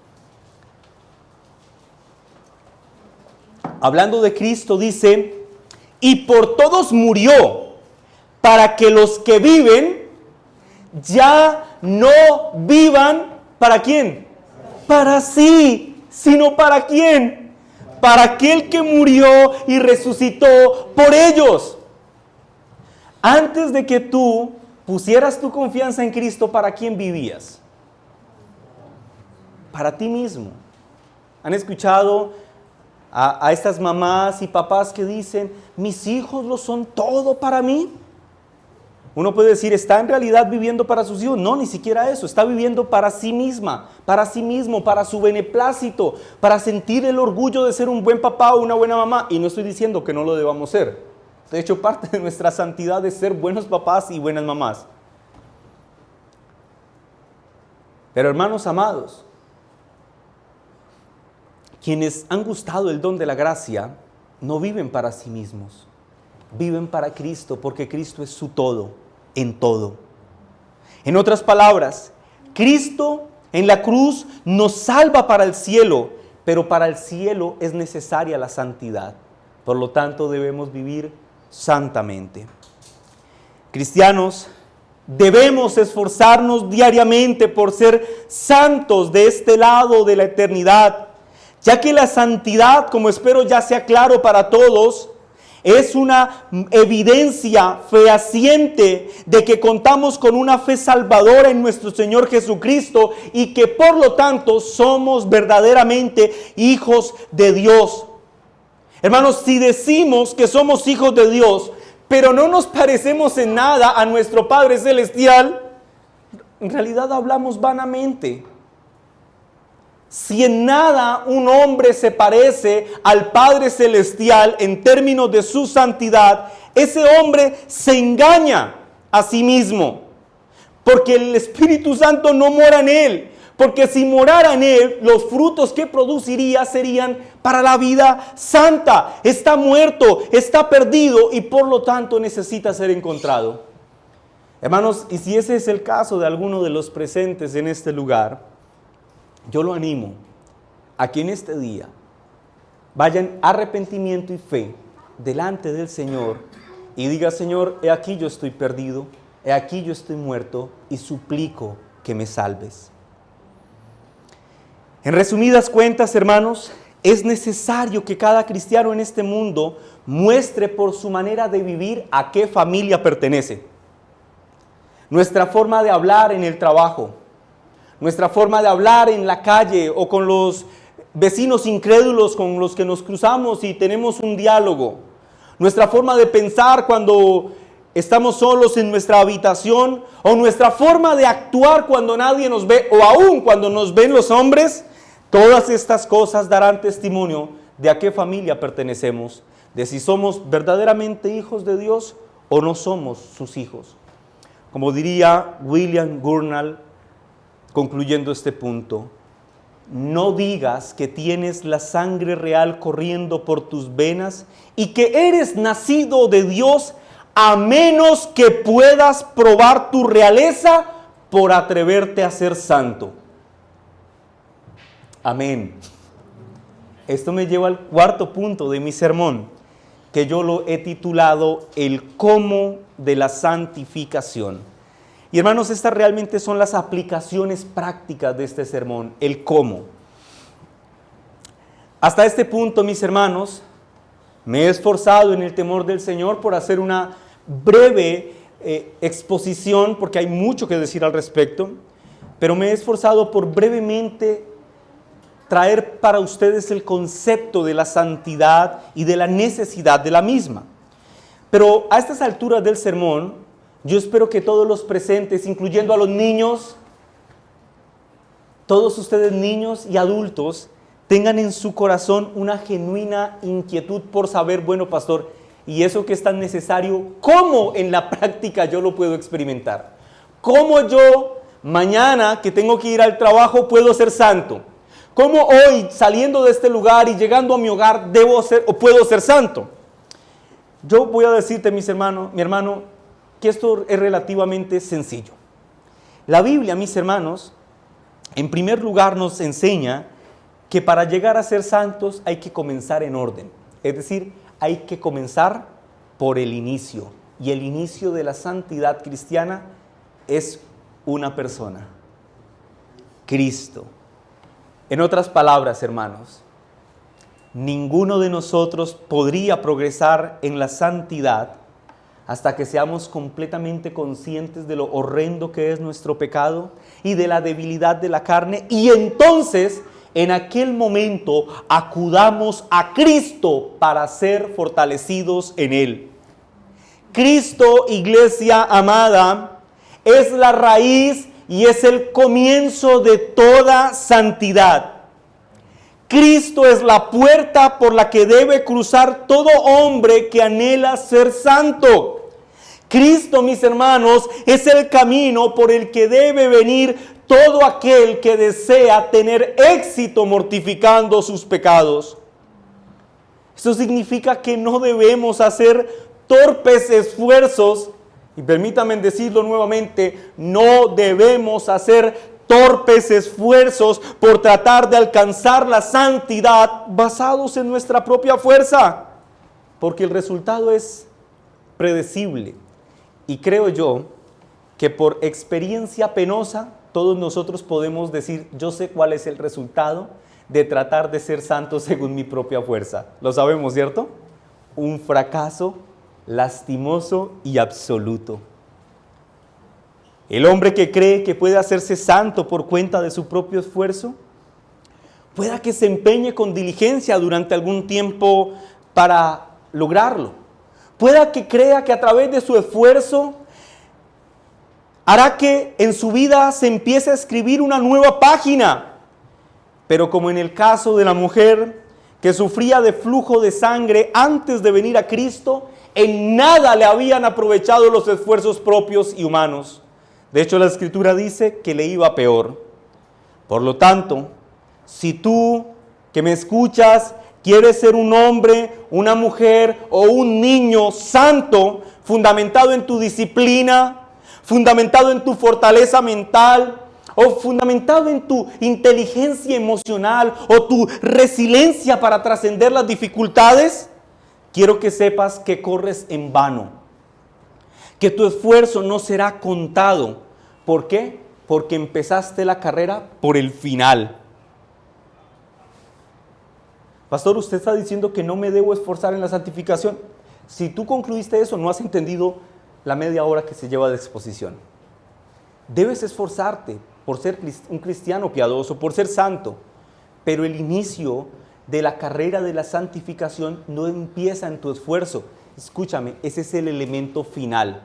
Hablando de Cristo dice, y por todos murió, para que los que viven ya no vivan, ¿para quién? Para sí, sino ¿para quién? Para aquel que murió y resucitó por ellos. Antes de que tú pusieras tu confianza en Cristo, ¿para quién vivías? Para ti mismo. ¿Han escuchado a estas mamás y papás que dicen, mis hijos lo son todo para mí? Uno puede decir, ¿está en realidad viviendo para sus hijos? No, ni siquiera eso. Está viviendo para sí misma, para sí mismo, para su beneplácito, para sentir el orgullo de ser un buen papá o una buena mamá. Y no estoy diciendo que no lo debamos ser. De hecho, parte de nuestra santidad es ser buenos papás y buenas mamás. Pero hermanos amados, quienes han gustado el don de la gracia, no viven para sí mismos. Viven para Cristo, porque Cristo es su todo, en todo. En otras palabras, Cristo en la cruz nos salva para el cielo, pero para el cielo es necesaria la santidad. Por lo tanto, debemos vivir santamente. Cristianos, debemos esforzarnos diariamente por ser santos de este lado de la eternidad, ya que la santidad, como espero ya sea claro para todos, es una evidencia fehaciente de que contamos con una fe salvadora en nuestro Señor Jesucristo y que por lo tanto somos verdaderamente hijos de Dios. Hermanos, si decimos que somos hijos de Dios, pero no nos parecemos en nada a nuestro Padre Celestial, en realidad hablamos vanamente. Si en nada un hombre se parece al Padre Celestial en términos de su santidad, ese hombre se engaña a sí mismo, porque el Espíritu Santo no mora en él, porque si morara en él, los frutos que produciría serían para la vida santa. Está muerto, está perdido y por lo tanto necesita ser encontrado. Hermanos, y si ese es el caso de alguno de los presentes en este lugar, yo lo animo a que en este día vayan arrepentimiento y fe delante del Señor y diga, Señor, he aquí yo estoy perdido, he aquí yo estoy muerto y suplico que me salves. En resumidas cuentas, hermanos, es necesario que cada cristiano en este mundo muestre por su manera de vivir a qué familia pertenece. Nuestra forma de hablar en el trabajo, nuestra forma de hablar en la calle o con los vecinos incrédulos con los que nos cruzamos y tenemos un diálogo. Nuestra forma de pensar cuando estamos solos en nuestra habitación o nuestra forma de actuar cuando nadie nos ve o aún cuando nos ven los hombres. Todas estas cosas darán testimonio de a qué familia pertenecemos, de si somos verdaderamente hijos de Dios o no somos sus hijos. Como diría William Gurnall, concluyendo este punto, no digas que tienes la sangre real corriendo por tus venas y que eres nacido de Dios a menos que puedas probar tu realeza por atreverte a ser santo. Amén. Esto me lleva al cuarto punto de mi sermón, que yo lo he titulado el cómo de la santificación. Y hermanos, estas realmente son las aplicaciones prácticas de este sermón, el cómo. Hasta este punto, mis hermanos, Me he esforzado en el temor del Señor por hacer una breve exposición, porque hay mucho que decir al respecto, pero me he esforzado por brevemente traer para ustedes el concepto de la santidad y de la necesidad de la misma. Pero a estas alturas del sermón, yo espero que todos los presentes, incluyendo a los niños, todos ustedes niños y adultos, tengan en su corazón una genuina inquietud por saber, bueno, pastor, y eso que es tan necesario, ¿cómo en la práctica yo lo puedo experimentar? ¿Cómo yo mañana que tengo que ir al trabajo puedo ser santo? ¿Cómo hoy saliendo de este lugar y llegando a mi hogar debo ser o puedo ser santo? Yo voy a decirte, mi hermano, que esto es relativamente sencillo. La Biblia, mis hermanos, en primer lugar nos enseña que para llegar a ser santos hay que comenzar en orden. Es decir, hay que comenzar por el inicio. Y el inicio de la santidad cristiana es una persona, Cristo. En otras palabras, hermanos, ninguno de nosotros podría progresar en la santidad hasta que seamos completamente conscientes de lo horrendo que es nuestro pecado y de la debilidad de la carne, y entonces en aquel momento acudamos a Cristo para ser fortalecidos en Él. Cristo, iglesia amada, es la raíz y es el comienzo de toda santidad. Cristo es la puerta por la que debe cruzar todo hombre que anhela ser santo. Cristo, mis hermanos, es el camino por el que debe venir todo aquel que desea tener éxito mortificando sus pecados. Eso significa que no debemos hacer torpes esfuerzos, y permítanme decirlo nuevamente, no debemos hacer torpes esfuerzos por tratar de alcanzar la santidad basados en nuestra propia fuerza, porque el resultado es predecible. Y creo yo que por experiencia penosa, todos nosotros podemos decir, yo sé cuál es el resultado de tratar de ser santo según mi propia fuerza. Lo sabemos, ¿cierto? Un fracaso lastimoso y absoluto. El hombre que cree que puede hacerse santo por cuenta de su propio esfuerzo, pueda que se empeñe con diligencia durante algún tiempo para lograrlo. Pueda que crea que a través de su esfuerzo hará que en su vida se empiece a escribir una nueva página. Pero como en el caso de la mujer que sufría de flujo de sangre antes de venir a Cristo, en nada le habían aprovechado los esfuerzos propios y humanos. De hecho, la Escritura dice que le iba peor. Por lo tanto, si tú que me escuchas quieres ser un hombre, una mujer o un niño santo, fundamentado en tu disciplina, fundamentado en tu fortaleza mental, o fundamentado en tu inteligencia emocional o tu resiliencia para trascender las dificultades, quiero que sepas que corres en vano, que tu esfuerzo no será contado. ¿Por qué? Porque empezaste la carrera por el final. Pastor, usted está diciendo que no me debo esforzar en la santificación. Si tú concluiste eso, no has entendido la media hora que se lleva de exposición. Debes esforzarte por ser un cristiano piadoso, por ser santo, pero el inicio de la carrera de la santificación no empieza en tu esfuerzo. Escúchame, ese es el elemento final.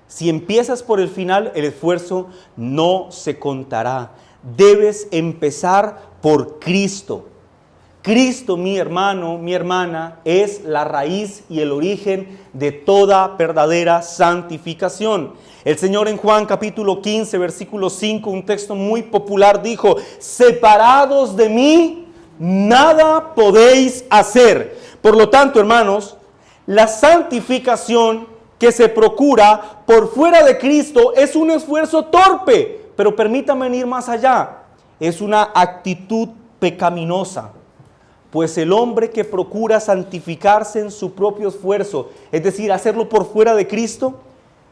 Si empiezas por el final, el esfuerzo no se contará. Debes empezar por Cristo. Cristo, mi hermano, mi hermana, es la raíz y el origen de toda verdadera santificación. El Señor en Juan capítulo 15, versículo 5, un texto muy popular, dijo: separados de mí, nada podéis hacer. Por lo tanto, hermanos, la santificación que se procura por fuera de Cristo es un esfuerzo torpe, pero permítame ir más allá. Es una actitud pecaminosa. Pues el hombre que procura santificarse en su propio esfuerzo, es decir, hacerlo por fuera de Cristo,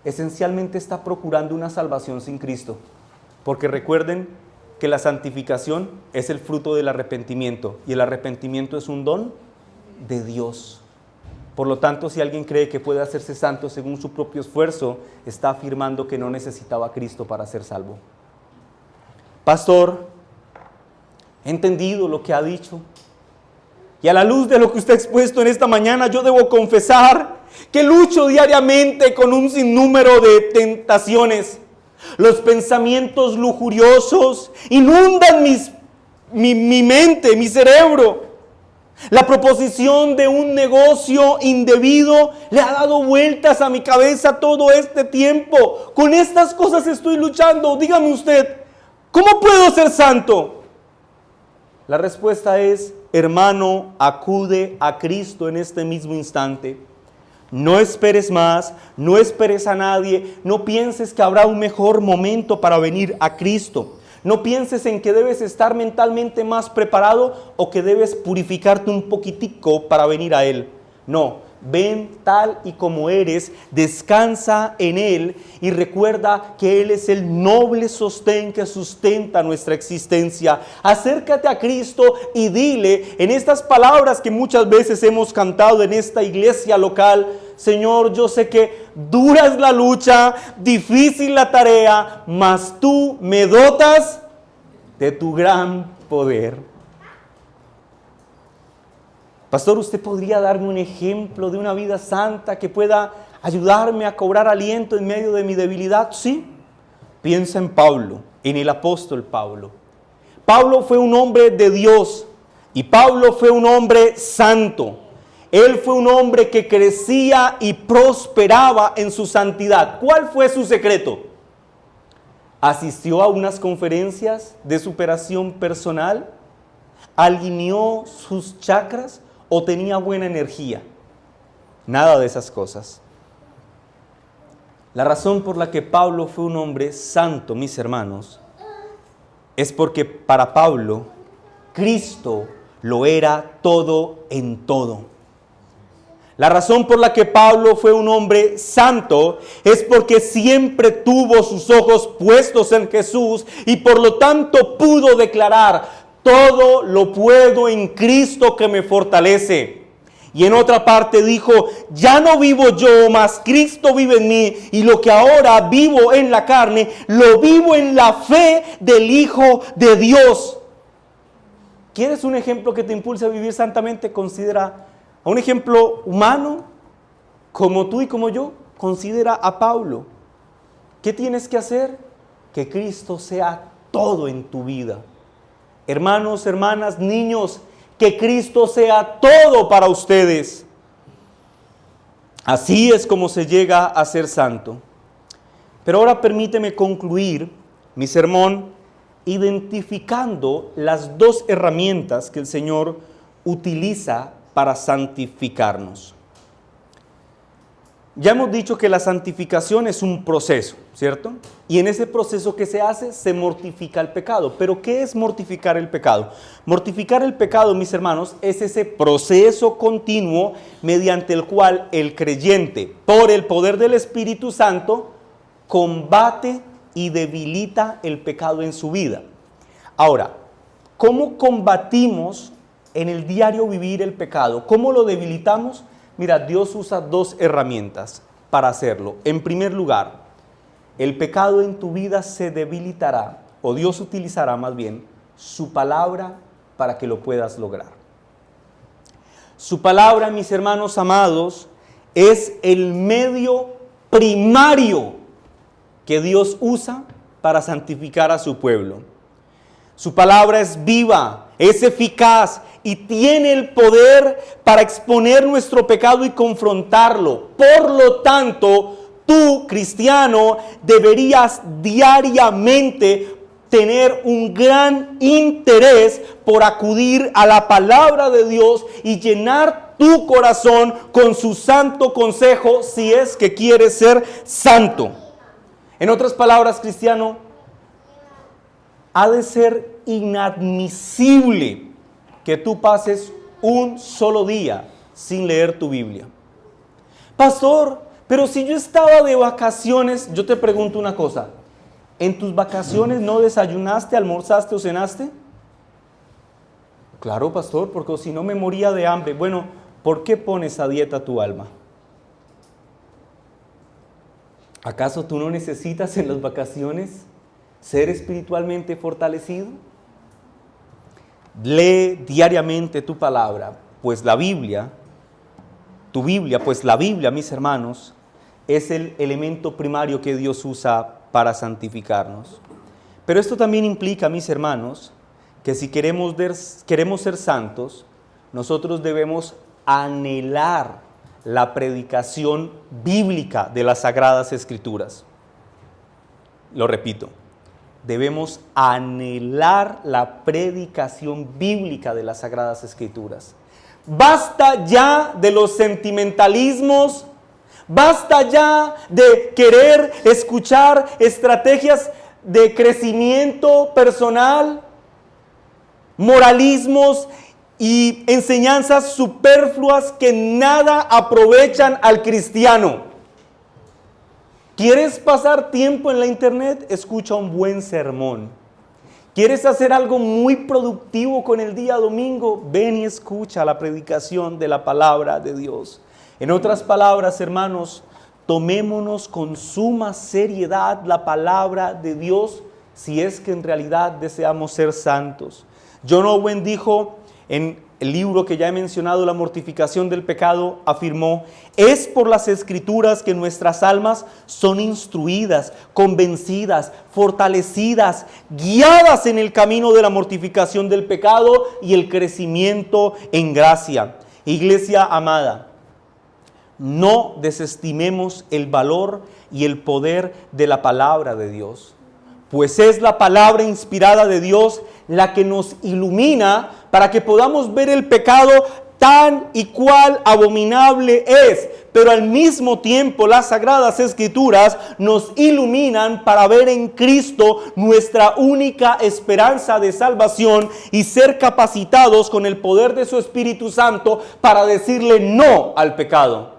esencialmente está procurando una salvación sin Cristo. Porque recuerden que la santificación es el fruto del arrepentimiento, y el arrepentimiento es un don de Dios. Por lo tanto, si alguien cree que puede hacerse santo según su propio esfuerzo, está afirmando que no necesitaba a Cristo para ser salvo. Pastor, he entendido lo que ha dicho. Y a la luz de lo que usted ha expuesto en esta mañana, yo debo confesar que lucho diariamente con un sinnúmero de tentaciones. Los pensamientos lujuriosos inundan mi mente, mi cerebro. La proposición de un negocio indebido le ha dado vueltas a mi cabeza todo este tiempo. Con estas cosas estoy luchando. Dígame usted, ¿cómo puedo ser santo? La respuesta es, hermano, acude a Cristo en este mismo instante. No esperes más, no esperes a nadie, no pienses que habrá un mejor momento para venir a Cristo. No pienses en que debes estar mentalmente más preparado o que debes purificarte un poquitico para venir a Él. No, ven tal y como eres, descansa en Él y recuerda que Él es el noble sostén que sustenta nuestra existencia. Acércate a Cristo y dile en estas palabras que muchas veces hemos cantado en esta iglesia local: Señor, yo sé que dura es la lucha, difícil la tarea, mas tú me dotas de tu gran poder. Pastor, ¿usted podría darme un ejemplo de una vida santa que pueda ayudarme a cobrar aliento en medio de mi debilidad? Sí. Piensa en Pablo, en el apóstol Pablo. Pablo fue un hombre de Dios y Pablo fue un hombre santo. Él fue un hombre que crecía y prosperaba en su santidad. ¿Cuál fue su secreto? ¿Asistió a unas conferencias de superación personal? ¿Alineó sus chakras o tenía buena energía? Nada de esas cosas. La razón por la que Pablo fue un hombre santo, mis hermanos, es porque para Pablo, Cristo lo era todo en todo. La razón por la que Pablo fue un hombre santo es porque siempre tuvo sus ojos puestos en Jesús y por lo tanto pudo declarar: todo lo puedo en Cristo que me fortalece. Y en otra parte dijo: ya no vivo yo, mas Cristo vive en mí, y lo que ahora vivo en la carne, lo vivo en la fe del Hijo de Dios. ¿Quieres un ejemplo que te impulse a vivir santamente? Considera a un ejemplo humano, como tú y como yo. Considera a Pablo. ¿Qué tienes que hacer? Que Cristo sea todo en tu vida. Hermanos, hermanas, niños, que Cristo sea todo para ustedes. Así es como se llega a ser santo. Pero ahora permíteme concluir mi sermón identificando las dos herramientas que el Señor utiliza para santificarnos. Ya hemos dicho que la santificación es un proceso, ¿cierto? Y en ese proceso que se hace, se mortifica el pecado. ¿Pero qué es mortificar el pecado? Mortificar el pecado, mis hermanos, es ese proceso continuo mediante el cual el creyente, por el poder del Espíritu Santo, combate y debilita el pecado en su vida. Ahora, ¿cómo combatimos en el diario vivir el pecado? ¿Cómo lo debilitamos? Mira, Dios usa dos herramientas para hacerlo. En primer lugar, el pecado en tu vida se debilitará, o Dios utilizará más bien su palabra para que lo puedas lograr. Su palabra, mis hermanos amados, es el medio primario que Dios usa para santificar a su pueblo. Su palabra es viva, es eficaz y tiene el poder para exponer nuestro pecado y confrontarlo. Por lo tanto, tú, cristiano, deberías diariamente tener un gran interés por acudir a la palabra de Dios y llenar tu corazón con su santo consejo si es que quieres ser santo. En otras palabras, cristiano, ha de ser inadmisible que tú pases un solo día sin leer tu Biblia. Pastor, pero si yo estaba de vacaciones, yo te pregunto una cosa. ¿En tus vacaciones no desayunaste, almorzaste o cenaste? Claro, pastor, porque si no me moría de hambre. Bueno, ¿por qué pones a dieta tu alma? ¿Acaso tú no necesitas en las vacaciones ser espiritualmente fortalecido? Lee diariamente tu palabra, pues la Biblia, mis hermanos, es el elemento primario que Dios usa para santificarnos. Pero esto también implica, mis hermanos, que si queremos ser santos, nosotros debemos anhelar la predicación bíblica de las Sagradas Escrituras. Lo repito, debemos anhelar la predicación bíblica de las Sagradas Escrituras. Basta ya de los sentimentalismos, basta ya de querer escuchar estrategias de crecimiento personal, moralismos y enseñanzas superfluas que nada aprovechan al cristiano. ¿Quieres pasar tiempo en la internet? Escucha un buen sermón. ¿Quieres hacer algo muy productivo con el día domingo? Ven y escucha la predicación de la palabra de Dios. En otras palabras, hermanos, tomémonos con suma seriedad la palabra de Dios si es que en realidad deseamos ser santos. John Owen dijo en el libro que ya he mencionado, La mortificación del pecado, afirmó: es por las Escrituras que nuestras almas son instruidas, convencidas, fortalecidas, guiadas en el camino de la mortificación del pecado y el crecimiento en gracia. Iglesia amada, no desestimemos el valor y el poder de la palabra de Dios, pues es la palabra inspirada de Dios la que nos ilumina para que podamos ver el pecado tan y cual abominable es, pero al mismo tiempo las Sagradas Escrituras nos iluminan para ver en Cristo nuestra única esperanza de salvación y ser capacitados con el poder de su Espíritu Santo para decirle no al pecado.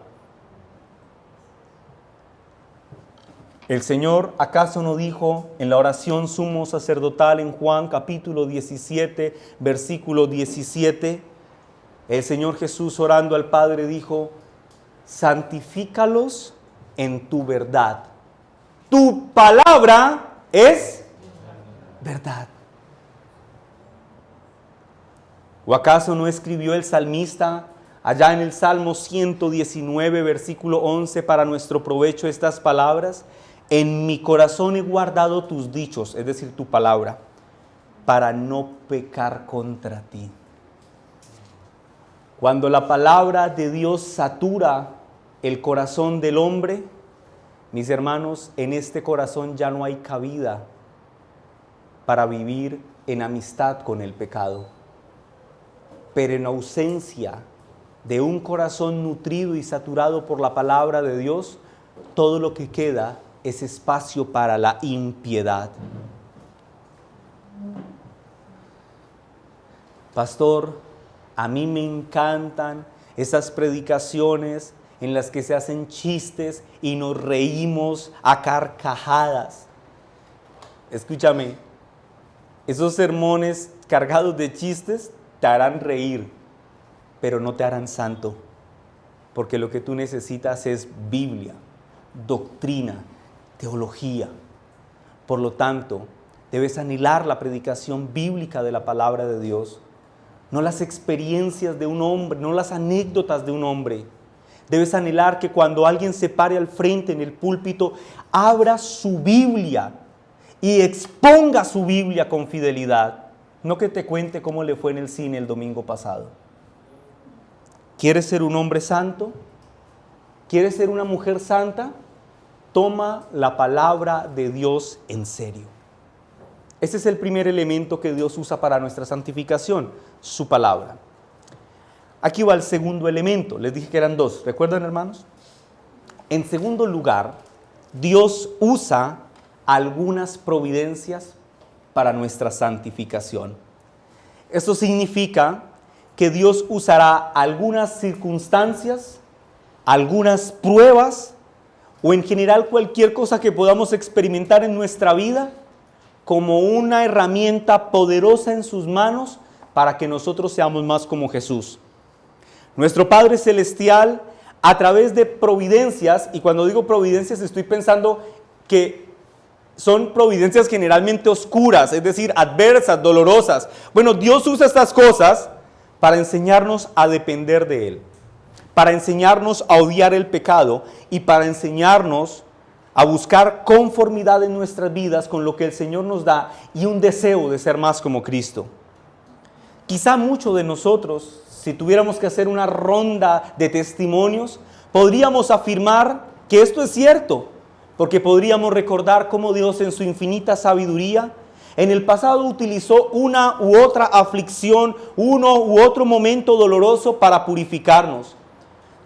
¿El Señor acaso no dijo en la oración sumo sacerdotal en Juan capítulo 17, versículo 17? El Señor Jesús, orando al Padre, dijo: santifícalos en tu verdad. Tu palabra es verdad. ¿O acaso no escribió el salmista allá en el Salmo 119, versículo 11, para nuestro provecho estas palabras? En mi corazón he guardado tus dichos, es decir, tu palabra, para no pecar contra ti. Cuando la palabra de Dios satura el corazón del hombre, mis hermanos, en este corazón ya no hay cabida para vivir en amistad con el pecado. Pero en ausencia de un corazón nutrido y saturado por la palabra de Dios, todo lo que queda es espacio para la impiedad. Pastor, a mí me encantan esas predicaciones en las que se hacen chistes y nos reímos a carcajadas. Escúchame, esos sermones cargados de chistes te harán reír, pero no te harán santo, porque lo que tú necesitas es Biblia, doctrina, teología. Por lo tanto, debes anhelar la predicación bíblica de la palabra de Dios, no las experiencias de un hombre, no las anécdotas de un hombre. Debes anhelar que cuando alguien se pare al frente en el púlpito, abra su Biblia y exponga su Biblia con fidelidad. No que te cuente cómo le fue en el cine el domingo pasado. ¿Quieres ser un hombre santo? ¿Quieres ser una mujer santa? Toma la palabra de Dios en serio. Ese es el primer elemento que Dios usa para nuestra santificación, su palabra. Aquí va el segundo elemento. Les dije que eran dos. ¿Recuerdan, hermanos? En segundo lugar, Dios usa algunas providencias para nuestra santificación. Esto significa que Dios usará algunas circunstancias, algunas pruebas, o en general cualquier cosa que podamos experimentar en nuestra vida como una herramienta poderosa en sus manos para que nosotros seamos más como Jesús. Nuestro Padre Celestial, a través de providencias, y cuando digo providencias estoy pensando que son providencias generalmente oscuras, es decir, adversas, dolorosas. Bueno, Dios usa estas cosas para enseñarnos a depender de Él, para enseñarnos a odiar el pecado y para enseñarnos a buscar conformidad en nuestras vidas con lo que el Señor nos da y un deseo de ser más como Cristo. Quizá muchos de nosotros, si tuviéramos que hacer una ronda de testimonios, podríamos afirmar que esto es cierto, porque podríamos recordar cómo Dios en su infinita sabiduría en el pasado utilizó una u otra aflicción, uno u otro momento doloroso para purificarnos.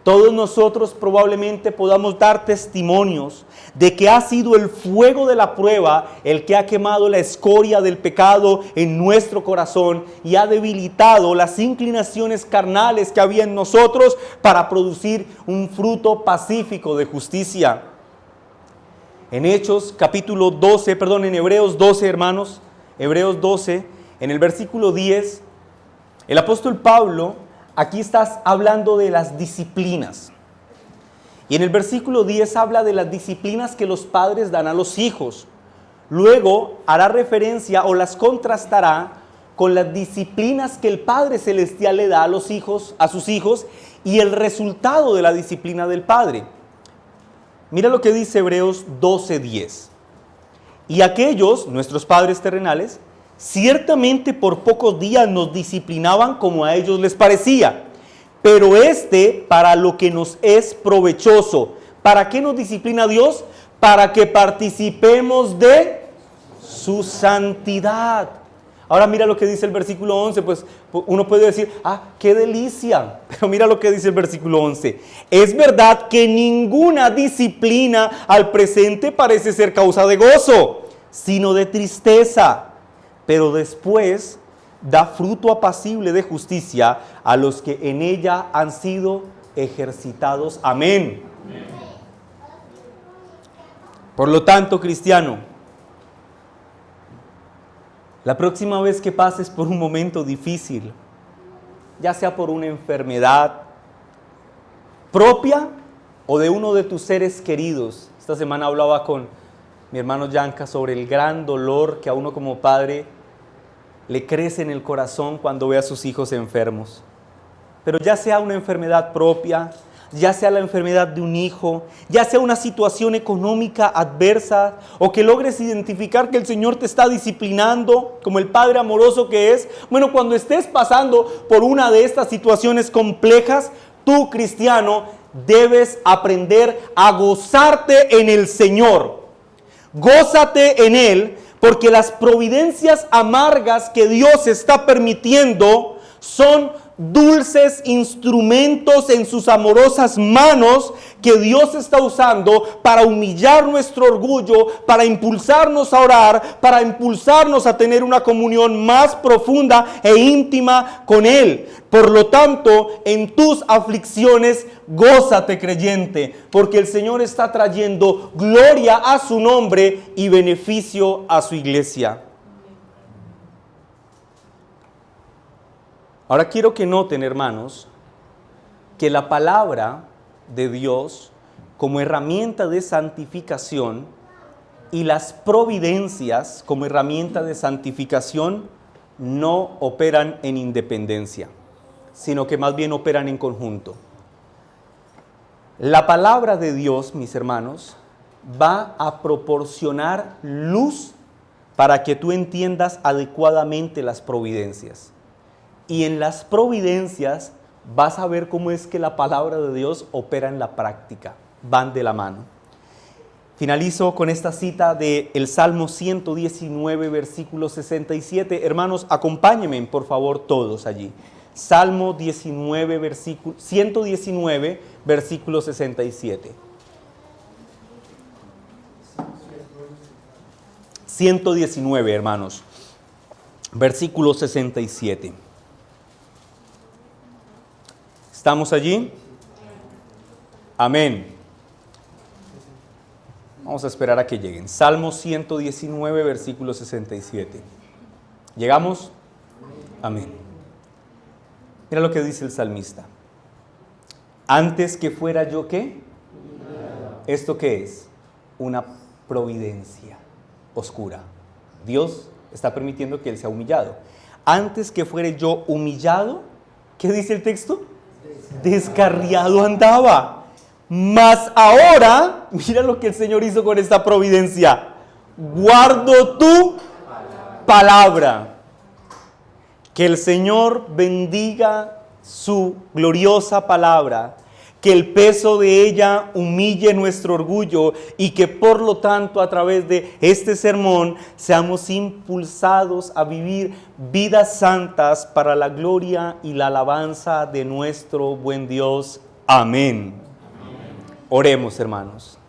Todos nosotros probablemente podamos dar testimonios de que ha sido el fuego de la prueba el que ha quemado la escoria del pecado en nuestro corazón y ha debilitado las inclinaciones carnales que había en nosotros para producir un fruto pacífico de justicia. En Hebreos 12, hermanos, Hebreos 12, en el versículo 10, el apóstol Pablo aquí está hablando de las disciplinas. Y en el versículo 10 habla de las disciplinas que los padres dan a los hijos. Luego hará referencia o las contrastará con las disciplinas que el Padre Celestial le da a los hijos, a sus hijos, y el resultado de la disciplina del Padre. Mira lo que dice Hebreos 12:10. Y aquellos, nuestros padres terrenales, ciertamente por pocos días nos disciplinaban como a ellos les parecía, pero para lo que nos es provechoso. ¿Para qué nos disciplina Dios? Para que participemos de su santidad. Ahora mira lo que dice el versículo 11, pues uno puede decir, qué delicia, pero mira lo que dice el versículo 11. Es verdad que ninguna disciplina al presente parece ser causa de gozo, sino de tristeza, pero después da fruto apacible de justicia a los que en ella han sido ejercitados. Amén. Por lo tanto, cristiano, la próxima vez que pases por un momento difícil, ya sea por una enfermedad propia o de uno de tus seres queridos. Esta semana hablaba con mi hermano Yanka sobre el gran dolor que a uno como padre le crece en el corazón cuando ve a sus hijos enfermos. Pero ya sea una enfermedad propia, ya sea la enfermedad de un hijo, ya sea una situación económica adversa, o que logres identificar que el Señor te está disciplinando como el Padre amoroso que es. Bueno, cuando estés pasando por una de estas situaciones complejas, tú, cristiano, debes aprender a gozarte en el Señor. Gózate en Él, porque las providencias amargas que Dios está permitiendo son dulces instrumentos en sus amorosas manos que Dios está usando para humillar nuestro orgullo, para impulsarnos a orar, para impulsarnos a tener una comunión más profunda e íntima con Él. Por lo tanto, en tus aflicciones, gózate, creyente, porque el Señor está trayendo gloria a su nombre y beneficio a su iglesia. Ahora quiero que noten, hermanos, que la palabra de Dios como herramienta de santificación y las providencias como herramienta de santificación no operan en independencia, sino que más bien operan en conjunto. La palabra de Dios, mis hermanos, va a proporcionar luz para que tú entiendas adecuadamente las providencias. Y en las providencias vas a ver cómo es que la palabra de Dios opera en la práctica. Van de la mano. Finalizo con esta cita del Salmo 119, versículo 67. Hermanos, acompáñenme, por favor, todos allí. Salmo 119, versículo 67. 119, hermanos. Versículo 67. ¿Estamos allí? Amén. Vamos a esperar a que lleguen. Salmo 119, versículo 67. ¿Llegamos? Amén. Mira lo que dice el salmista. Antes que fuera yo, ¿qué? ¿Esto qué es? Una providencia oscura. Dios está permitiendo que Él sea humillado. Antes que fuere yo humillado, ¿qué dice el texto? Descarriado andaba. Mas ahora, mira lo que el Señor hizo con esta providencia. Guardo tu palabra. Que el Señor bendiga su gloriosa palabra, que el peso de ella humille nuestro orgullo y que por lo tanto a través de este sermón seamos impulsados a vivir vidas santas para la gloria y la alabanza de nuestro buen Dios. Amén. Oremos, hermanos.